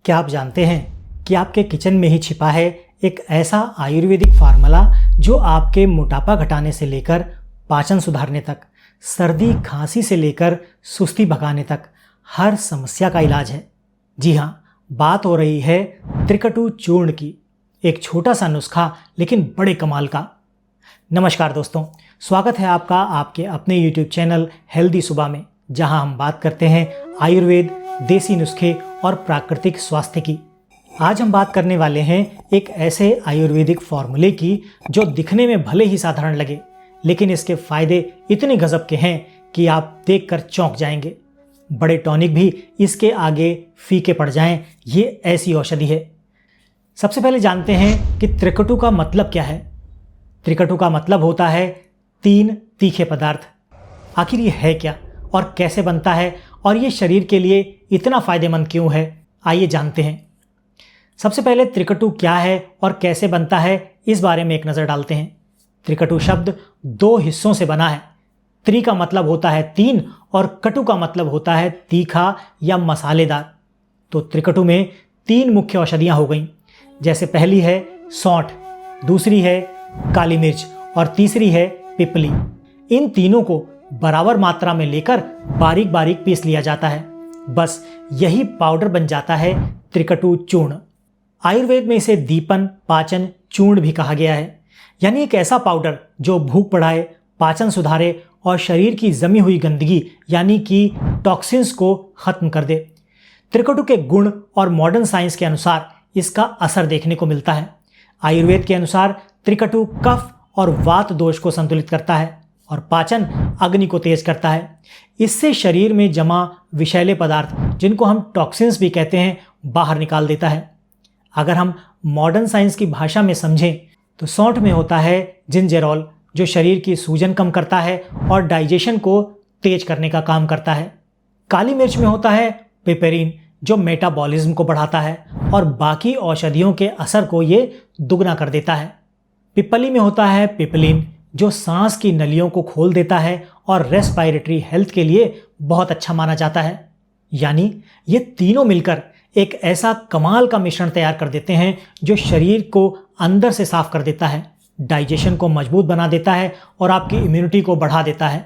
क्या आप जानते हैं कि आपके किचन में ही छिपा है एक ऐसा आयुर्वेदिक फार्मूला जो आपके मोटापा घटाने से लेकर पाचन सुधारने तक, सर्दी खांसी से लेकर सुस्ती भगाने तक हर समस्या का इलाज है। जी हाँ, बात हो रही है त्रिकटु चूर्ण की। एक छोटा सा नुस्खा लेकिन बड़े कमाल का। नमस्कार दोस्तों, स्वागत है आपका आपके अपने YouTube चैनल हेल्दी सुबह में, जहां हम बात करते हैं आयुर्वेद, देसी नुस्खे और प्राकृतिक स्वास्थ्य की। आज हम बात करने वाले हैं एक ऐसे आयुर्वेदिक फॉर्मूले की जो दिखने में भले ही साधारण लगे, लेकिन इसके फायदे इतने गजब के हैं कि आप देखकर चौंक जाएंगे। बड़े टॉनिक भी इसके आगे फीके पड़ जाएं, ये ऐसी औषधि है। सबसे पहले जानते हैं कि त्रिकटु का मतलब क्या है। त्रिकटु का मतलब होता है 3 तीखे पदार्थ। आखिर ये है क्या और कैसे बनता है, और ये शरीर के लिए इतना फायदेमंद क्यों है, आइए जानते हैं। सबसे पहले त्रिकटु क्या है और कैसे बनता है, इस बारे में एक नज़र डालते हैं। त्रिकटु शब्द 2 हिस्सों से बना है। त्रि का मतलब होता है 3 और कटु का मतलब होता है तीखा या मसालेदार। तो त्रिकटु में 3 मुख्य औषधियाँ हो गईं, जैसे पहली है सौंठ, दूसरी है काली मिर्च और तीसरी है पिपली। इन तीनों को बराबर मात्रा में लेकर बारीक बारीक पीस लिया जाता है। बस यही पाउडर बन जाता है त्रिकटु चूर्ण। आयुर्वेद में इसे दीपन पाचन चूर्ण भी कहा गया है, यानी एक ऐसा पाउडर जो भूख बढ़ाए, पाचन सुधारे और शरीर की जमी हुई गंदगी यानी कि टॉक्सिन्स को खत्म कर दे। त्रिकटु के गुण और मॉडर्न साइंस के अनुसार इसका असर देखने को मिलता है। आयुर्वेद के अनुसार त्रिकटु कफ और वात दोष को संतुलित करता है और पाचन अग्नि को तेज करता है। इससे शरीर में जमा विषैले पदार्थ, जिनको हम टॉक्सिन्स भी कहते हैं, बाहर निकाल देता है। अगर हम मॉडर्न साइंस की भाषा में समझें तो सौंठ में होता है जिंजेरोल, जो शरीर की सूजन कम करता है और डाइजेशन को तेज करने का काम करता है। काली मिर्च में होता है पिपेरिन, जो मेटाबॉलिज्म को बढ़ाता है और बाकी औषधियों के असर को ये दुगना कर देता है। पिपली में होता है पिपलिन, जो सांस की नलियों को खोल देता है और रेस्पिरेटरी हेल्थ के लिए बहुत अच्छा माना जाता है। यानी ये तीनों मिलकर एक ऐसा कमाल का मिश्रण तैयार कर देते हैं जो शरीर को अंदर से साफ कर देता है, डाइजेशन को मजबूत बना देता है और आपकी इम्यूनिटी को बढ़ा देता है।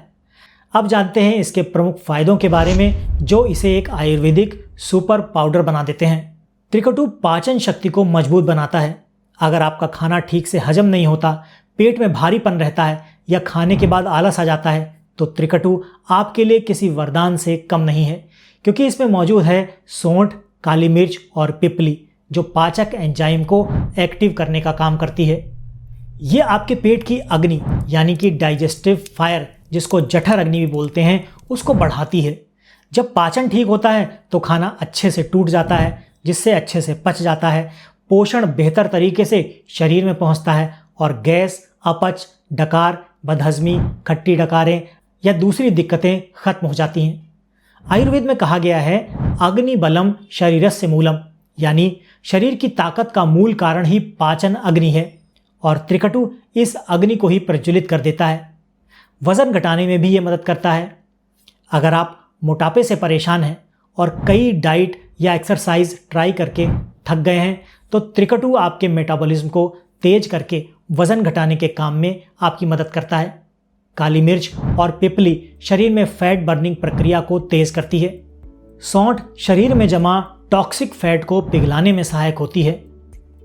अब जानते हैं इसके प्रमुख फायदों के बारे में, जो इसे एक आयुर्वेदिक सुपर पाउडर बना देते हैं। त्रिकटु पाचन शक्ति को मजबूत बनाता है। अगर आपका खाना ठीक से हजम नहीं होता, पेट में भारीपन रहता है या खाने के बाद आलस आ जाता है, तो त्रिकटु आपके लिए किसी वरदान से कम नहीं है, क्योंकि इसमें मौजूद है सौंठ, काली मिर्च और पिपली, जो पाचक एंजाइम को एक्टिव करने का काम करती है। ये आपके पेट की अग्नि यानी कि डाइजेस्टिव फायर, जिसको जठर अग्नि भी बोलते हैं, उसको बढ़ाती है। जब पाचन ठीक होता है तो खाना अच्छे से टूट जाता है, जिससे अच्छे से पच जाता है, पोषण बेहतर तरीके से शरीर में पहुंचता है और गैस, अपच, डकार, बदहजमी, खट्टी डकारें या दूसरी दिक्कतें खत्म हो जाती हैं। आयुर्वेद में कहा गया है अग्नि बलम शरीरस्य मूलम, यानी शरीर की ताकत का मूल कारण ही पाचन अग्नि है, और त्रिकटु इस अग्नि को ही प्रज्वलित कर देता है। वजन घटाने में भी ये मदद करता है। अगर आप मोटापे से परेशान हैं और कई डाइट या एक्सरसाइज ट्राई करके थक गए हैं, तो त्रिकटु आपके मेटाबॉलिज्म को तेज करके वजन घटाने के काम में आपकी मदद करता है। काली मिर्च और पिपली शरीर में फैट बर्निंग प्रक्रिया को तेज करती है। सौंठ शरीर में जमा टॉक्सिक फैट को पिघलाने में सहायक होती है।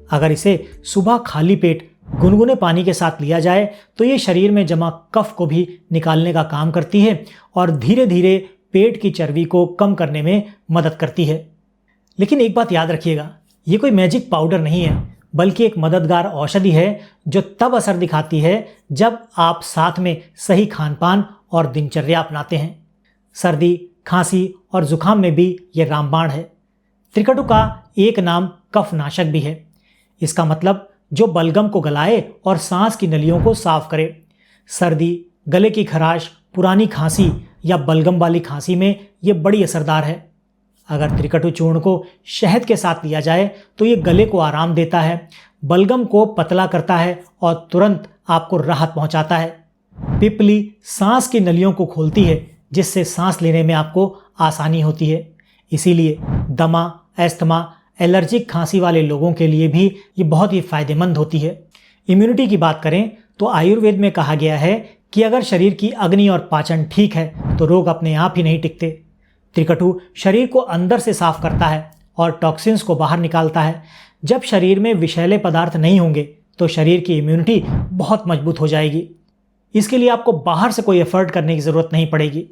अगर इसे सुबह खाली पेट गुनगुने पानी के साथ लिया जाए तो ये शरीर में जमा कफ को भी निकालने का काम करती है और धीरे धीरे पेट की चर्बी को कम करने में मदद करती है। लेकिन एक बात याद रखिएगा, ये कोई मैजिक पाउडर नहीं है, बल्कि एक मददगार औषधि है जो तब असर दिखाती है जब आप साथ में सही खानपान और दिनचर्या अपनाते हैं। सर्दी, खांसी और जुकाम में भी ये रामबाण है। त्रिकटु का एक नाम कफनाशक भी है। इसका मतलब जो बलगम को गलाए और सांस की नलियों को साफ करे। सर्दी, गले की खराश, पुरानी खांसी या बलगम वाली खांसी में ये बड़ी असरदार है। अगर त्रिकटु चूर्ण को शहद के साथ लिया जाए तो ये गले को आराम देता है, बलगम को पतला करता है और तुरंत आपको राहत पहुंचाता है। पिपली सांस की नलियों को खोलती है, जिससे सांस लेने में आपको आसानी होती है। इसीलिए दमा, अस्थमा, एलर्जिक खांसी वाले लोगों के लिए भी ये बहुत ही फायदेमंद होती है। इम्यूनिटी की बात करें तो आयुर्वेद में कहा गया है कि अगर शरीर की अग्नि और पाचन ठीक है तो रोग अपने आप ही नहीं टिकते। त्रिकटु शरीर को अंदर से साफ करता है और टॉक्सिन्स को बाहर निकालता है। जब शरीर में विषैले पदार्थ नहीं होंगे तो शरीर की इम्यूनिटी बहुत मजबूत हो जाएगी। इसके लिए आपको बाहर से कोई एफर्ट करने की ज़रूरत नहीं पड़ेगी।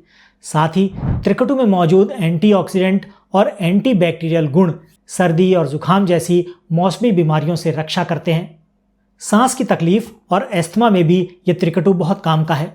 साथ ही त्रिकटु में मौजूद एंटीऑक्सीडेंट और एंटीबैक्टीरियल गुण सर्दी और जुकाम जैसी मौसमी बीमारियों से रक्षा करते हैं। सांस की तकलीफ और अस्थमा में भी ये त्रिकटु बहुत काम का है।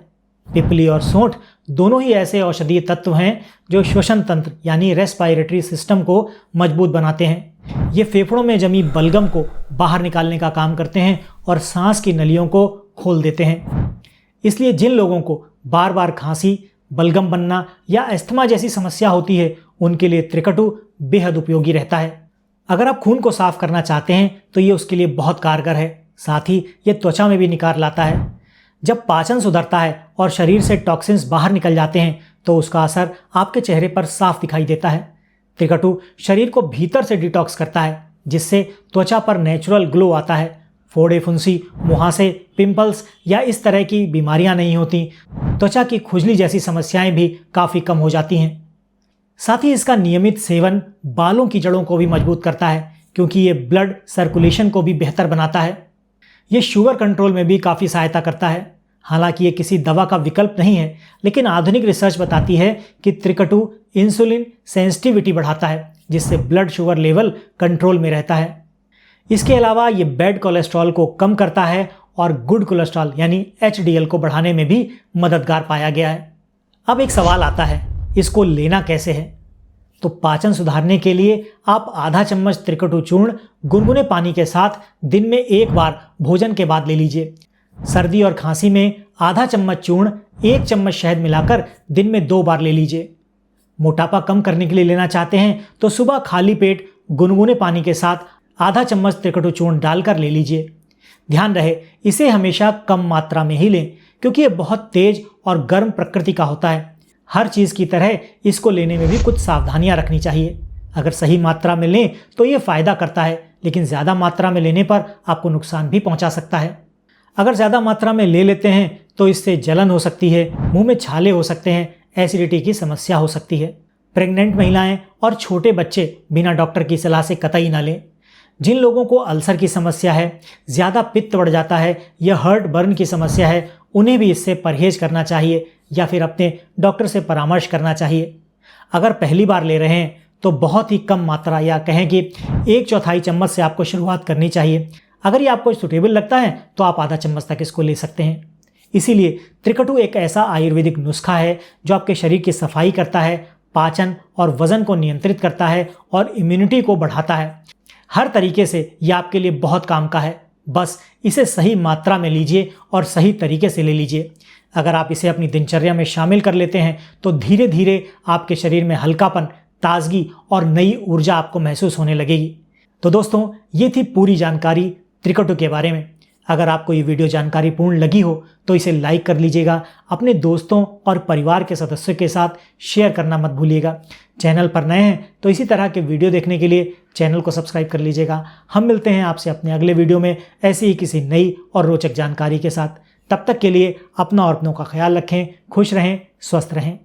पिपली और सोंठ दोनों ही ऐसे औषधीय तत्व हैं जो श्वसन तंत्र यानी रेस्पिरेटरी सिस्टम को मजबूत बनाते हैं। ये फेफड़ों में जमी बलगम को बाहर निकालने का काम करते हैं और सांस की नलियों को खोल देते हैं। इसलिए जिन लोगों को बार बार खांसी, बलगम बनना या अस्थमा जैसी समस्या होती है उनके लिए त्रिकटु बेहद उपयोगी रहता है। अगर आप खून को साफ करना चाहते हैं तो ये उसके लिए बहुत कारगर है। साथ ही ये त्वचा में भी निखार लाता है। जब पाचन सुधरता है और शरीर से टॉक्सिन्स बाहर निकल जाते हैं तो उसका असर आपके चेहरे पर साफ दिखाई देता है। त्रिकटु शरीर को भीतर से डिटॉक्स करता है जिससे त्वचा पर नेचुरल ग्लो आता है। फोड़े, फुंसी, मुहासे, पिंपल्स या इस तरह की बीमारियां नहीं होती। त्वचा की खुजली जैसी समस्याएं भी काफ़ी कम हो जाती हैं। साथ ही इसका नियमित सेवन बालों की जड़ों को भी मजबूत करता है क्योंकि ये ब्लड सर्कुलेशन को भी बेहतर बनाता है। ये शुगर कंट्रोल में भी काफ़ी सहायता करता है। हालांकि ये किसी दवा का विकल्प नहीं है, लेकिन आधुनिक रिसर्च बताती है कि त्रिकटु इंसुलिन सेंसिटिविटी बढ़ाता है जिससे ब्लड शुगर लेवल कंट्रोल में रहता है। इसके अलावा ये बैड कोलेस्ट्रॉल को कम करता है और गुड कोलेस्ट्रॉल यानी HDL को बढ़ाने में भी मददगार पाया गया है। अब एक सवाल आता है, इसको लेना कैसे है? तो पाचन सुधारने के लिए आप आधा चम्मच त्रिकटु चूर्ण गुनगुने पानी के साथ दिन में एक बार भोजन के बाद ले लीजिए। सर्दी और खांसी में आधा चम्मच चूर्ण 1 चम्मच शहद मिलाकर दिन में 2 बार ले लीजिए। मोटापा कम करने के लिए लेना चाहते हैं तो सुबह खाली पेट गुनगुने पानी के साथ आधा चम्मच त्रिकटु चूर्ण डालकर ले लीजिए। ध्यान रहे इसे हमेशा कम मात्रा में ही लें क्योंकि ये बहुत तेज और गर्म प्रकृति का होता है। हर चीज़ की तरह इसको लेने में भी कुछ सावधानियां रखनी चाहिए। अगर सही मात्रा में लें तो ये फ़ायदा करता है, लेकिन ज़्यादा मात्रा में लेने पर आपको नुकसान भी पहुंचा सकता है। अगर ज़्यादा मात्रा में ले लेते हैं तो इससे जलन हो सकती है, मुंह में छाले हो सकते हैं, एसिडिटी की समस्या हो सकती है। प्रेग्नेंट महिलाएं और छोटे बच्चे बिना डॉक्टर की सलाह से कतई ना लें। जिन लोगों को अल्सर की समस्या है, ज़्यादा पित्त बढ़ जाता है या हर्ट बर्न की समस्या है, उन्हें भी इससे परहेज करना चाहिए या फिर अपने डॉक्टर से परामर्श करना चाहिए। अगर पहली बार ले रहे हैं तो बहुत ही कम मात्रा या कहें कि 1/4 चम्मच से आपको शुरुआत करनी चाहिए। अगर ये आपको सूटेबल लगता है तो आप आधा चम्मच तक इसको ले सकते हैं। इसीलिए त्रिकटु एक ऐसा आयुर्वेदिक नुस्खा है जो आपके शरीर की सफाई करता है, पाचन और वजन को नियंत्रित करता है और इम्यूनिटी को बढ़ाता है। हर तरीके से ये आपके लिए बहुत काम का है। बस इसे सही मात्रा में लीजिए और सही तरीके से ले लीजिए। अगर आप इसे अपनी दिनचर्या में शामिल कर लेते हैं तो धीरे धीरे आपके शरीर में हल्कापन, ताजगी और नई ऊर्जा आपको महसूस होने लगेगी। तो दोस्तों, ये थी पूरी जानकारी त्रिकटु के बारे में। अगर आपको ये वीडियो जानकारीपूर्ण लगी हो तो इसे लाइक कर लीजिएगा। अपने दोस्तों और परिवार के सदस्यों के साथ शेयर करना मत भूलिएगा। चैनल पर नए हैं तो इसी तरह के वीडियो देखने के लिए चैनल को सब्सक्राइब कर लीजिएगा। हम मिलते हैं आपसे अपने अगले वीडियो में ऐसी ही किसी नई और रोचक जानकारी के साथ। तब तक के लिए अपना और अपनों का ख्याल रखें। खुश रहें, स्वस्थ रहें।